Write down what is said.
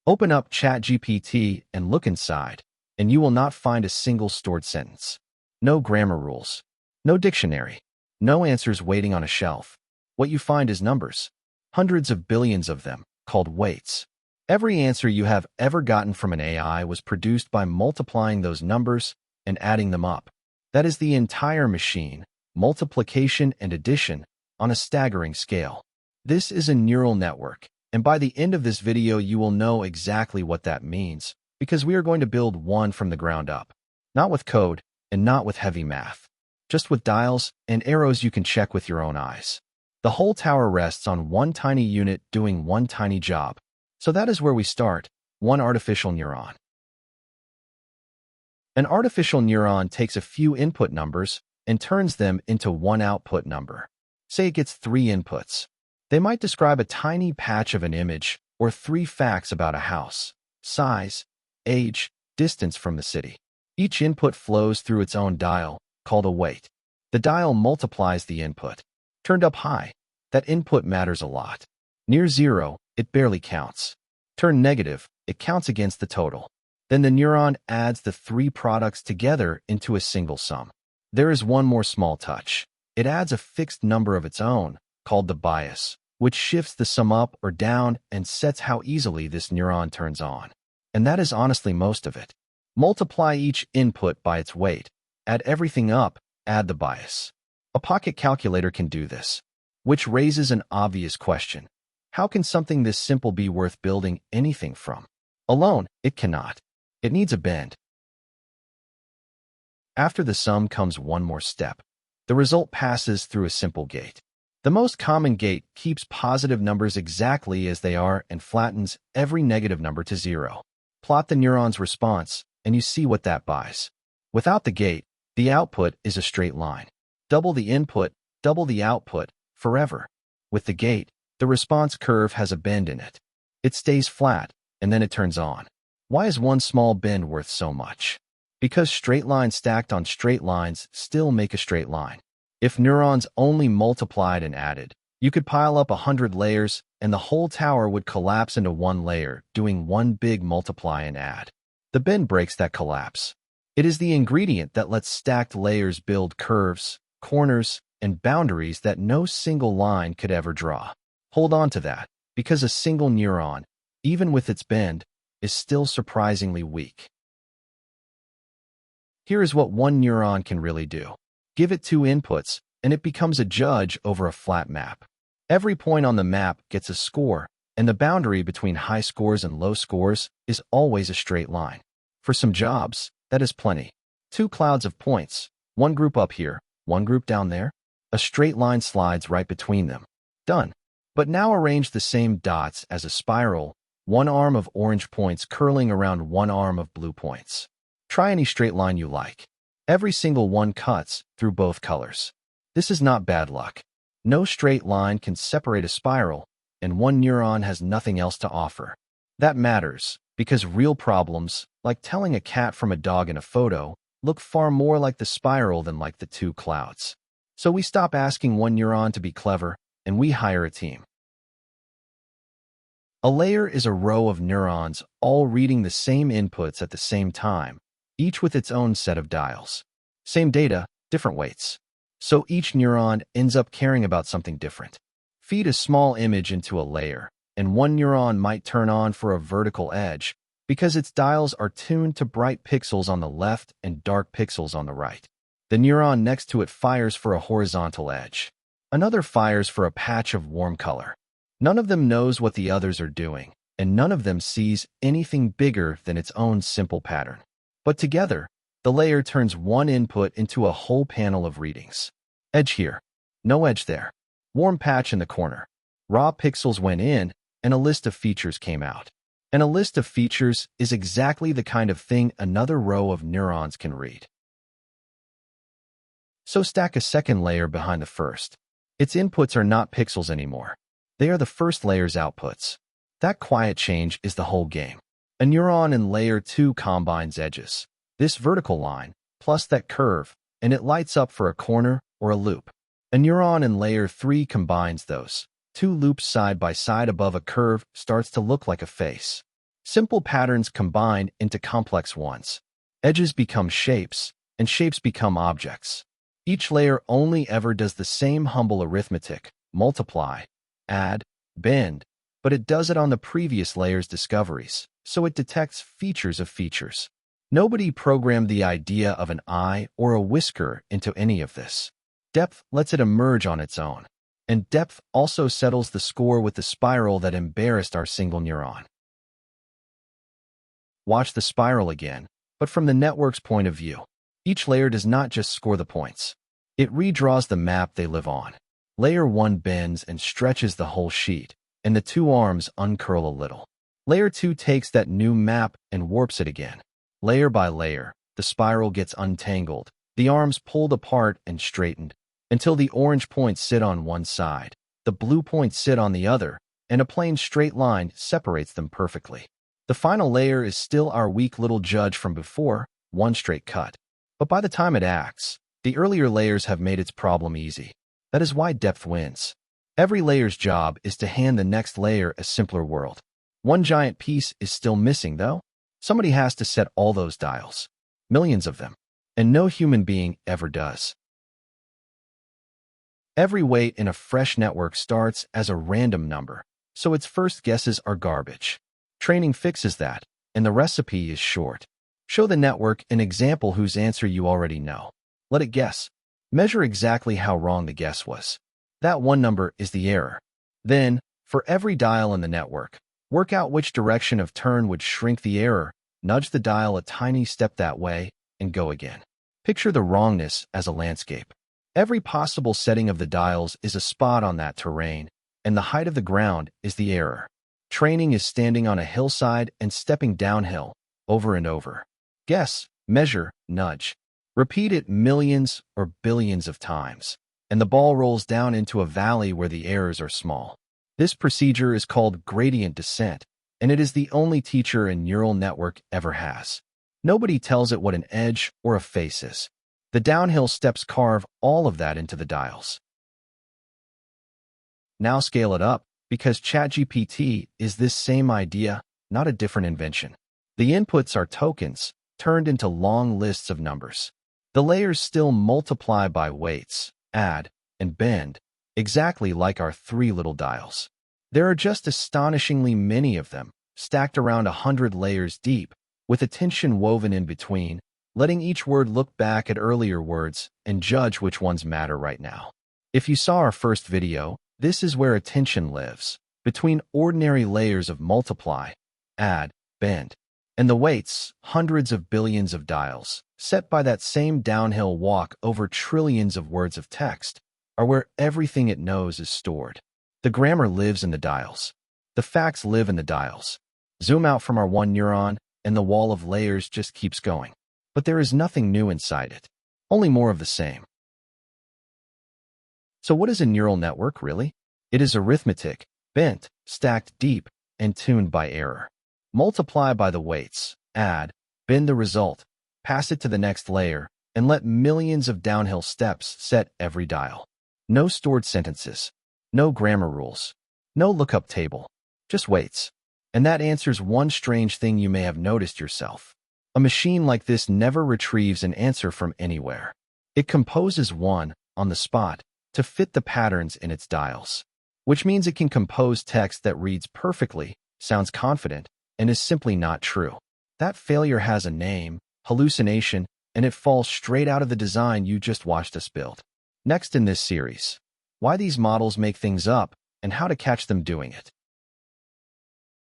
Open up ChatGPT and look inside, and you will not find a single stored sentence. No grammar rules. No dictionary. No answers waiting on a shelf. What you find is numbers. Hundreds of billions of them, called weights. Every answer you have ever gotten from an AI was produced by multiplying those numbers and adding them up. That is the entire machine, multiplication and addition, on a staggering scale. This is a neural network, and by the end of this video you will know exactly what that means, because we are going to build one from the ground up. Not with code, and not with heavy math. Just with dials and arrows you can check with your own eyes. The whole tower rests on one tiny unit doing one tiny job. So that is where we start, one artificial neuron. An artificial neuron takes a few input numbers and turns them into one output number. Say it gets 3 inputs. They might describe a tiny patch of an image or 3 facts about a house, size, age, distance from the city. Each input flows through its own dial, called a weight. The dial multiplies the input. Turned up high, that input matters a lot. Near 0, it barely counts. Turned negative, it counts against the total. Then the neuron adds the 3 products together into a single sum. There is one more small touch. It adds a fixed number of its own, called the bias, which shifts the sum up or down and sets how easily this neuron turns on. And that is honestly most of it. Multiply each input by its weight. Add everything up, add the bias. A pocket calculator can do this. Which raises an obvious question. How can something this simple be worth building anything from? Alone, it cannot. It needs a bend. After the sum comes one more step. The result passes through a simple gate. The most common gate keeps positive numbers exactly as they are and flattens every negative number to 0. Plot the neuron's response, and you see what that buys. Without the gate, the output is a straight line. Double the input, double the output, forever. With the gate, the response curve has a bend in it. It stays flat, and then it turns on. Why is one small bend worth so much? Because straight lines stacked on straight lines still make a straight line. If neurons only multiplied and added, you could pile up 100 layers, and the whole tower would collapse into one layer, doing one big multiply and add. The bend breaks that collapse. It is the ingredient that lets stacked layers build curves, corners, and boundaries that no single line could ever draw. Hold on to that, because a single neuron, even with its bend, is still surprisingly weak. Here is what one neuron can really do. Give it 2 inputs, and it becomes a judge over a flat map. Every point on the map gets a score, and the boundary between high scores and low scores is always a straight line. For some jobs, that is plenty. 2 clouds of points, one group up here, one group down there. A straight line slides right between them. Done. But now arrange the same dots as a spiral, one arm of orange points curling around one arm of blue points. Try any straight line you like. Every single one cuts through both colors. This is not bad luck. No straight line can separate a spiral, and one neuron has nothing else to offer. That matters, because real problems, like telling a cat from a dog in a photo, look far more like the spiral than like the 2 clouds. So we stop asking one neuron to be clever, and we hire a team. A layer is a row of neurons all reading the same inputs at the same time, each with its own set of dials. Same data, different weights. So each neuron ends up caring about something different. Feed a small image into a layer, and one neuron might turn on for a vertical edge because its dials are tuned to bright pixels on the left and dark pixels on the right. The neuron next to it fires for a horizontal edge. Another fires for a patch of warm color. None of them knows what the others are doing, and none of them sees anything bigger than its own simple pattern. But together, the layer turns one input into a whole panel of readings. Edge here. No edge there. Warm patch in the corner. Raw pixels went in, and a list of features came out. And a list of features is exactly the kind of thing another row of neurons can read. So stack a second layer behind the first. Its inputs are not pixels anymore. They are the first layer's outputs. That quiet change is the whole game. A neuron in layer 2 combines edges. This vertical line, plus that curve, and it lights up for a corner or a loop. A neuron in layer 3 combines those. 2 loops side by side above a curve starts to look like a face. Simple patterns combine into complex ones. Edges become shapes, and shapes become objects. Each layer only ever does the same humble arithmetic, multiply, add, bend, but it does it on the previous layer's discoveries, so it detects features of features. Nobody programmed the idea of an eye or a whisker into any of this. Depth lets it emerge on its own, and depth also settles the score with the spiral that embarrassed our single neuron. Watch the spiral again, but from the network's point of view. Each layer does not just score the points. It redraws the map they live on. Layer 1 bends and stretches the whole sheet, and the two arms uncurl a little. Layer 2 takes that new map and warps it again. Layer by layer, the spiral gets untangled, the arms pulled apart and straightened, until the orange points sit on one side, the blue points sit on the other, and a plain straight line separates them perfectly. The final layer is still our weak little judge from before, one straight cut. But by the time it acts, the earlier layers have made its problem easy. That is why depth wins. Every layer's job is to hand the next layer a simpler world. One giant piece is still missing, though. Somebody has to set all those dials. Millions of them. And no human being ever does. Every weight in a fresh network starts as a random number, so its first guesses are garbage. Training fixes that, and the recipe is short. Show the network an example whose answer you already know. Let it guess. Measure exactly how wrong the guess was. That one number is the error. Then, for every dial in the network, work out which direction of turn would shrink the error, nudge the dial a tiny step that way, and go again. Picture the wrongness as a landscape. Every possible setting of the dials is a spot on that terrain, and the height of the ground is the error. Training is standing on a hillside and stepping downhill, over and over. Guess, measure, nudge. Repeat it millions or billions of times, and the ball rolls down into a valley where the errors are small. This procedure is called gradient descent, and it is the only teacher a neural network ever has. Nobody tells it what an edge or a face is. The downhill steps carve all of that into the dials. Now scale it up, because ChatGPT is this same idea, not a different invention. The inputs are tokens, turned into long lists of numbers. The layers still multiply by weights, add, and bend, exactly like our three little dials. There are just astonishingly many of them, stacked around 100 layers deep, with attention woven in between, letting each word look back at earlier words and judge which ones matter right now. If you saw our first video, this is where attention lives, between ordinary layers of multiply, add, bend, and the weights, hundreds of billions of dials, set by that same downhill walk over trillions of words of text, are where everything it knows is stored. The grammar lives in the dials. The facts live in the dials. Zoom out from our one neuron, and the wall of layers just keeps going. But there is nothing new inside it. Only more of the same. So what is a neural network, really? It is arithmetic, bent, stacked deep, and tuned by error. Multiply by the weights, add, bend the result, pass it to the next layer, and let millions of downhill steps set every dial. No stored sentences, no grammar rules, no lookup table, just weights. And that answers one strange thing you may have noticed yourself. A machine like this never retrieves an answer from anywhere. It composes one, on the spot, to fit the patterns in its dials. Which means it can compose text that reads perfectly, sounds confident, and is simply not true. That failure has a name, hallucination, and it falls straight out of the design you just watched us build. Next in this series, why these models make things up and how to catch them doing it.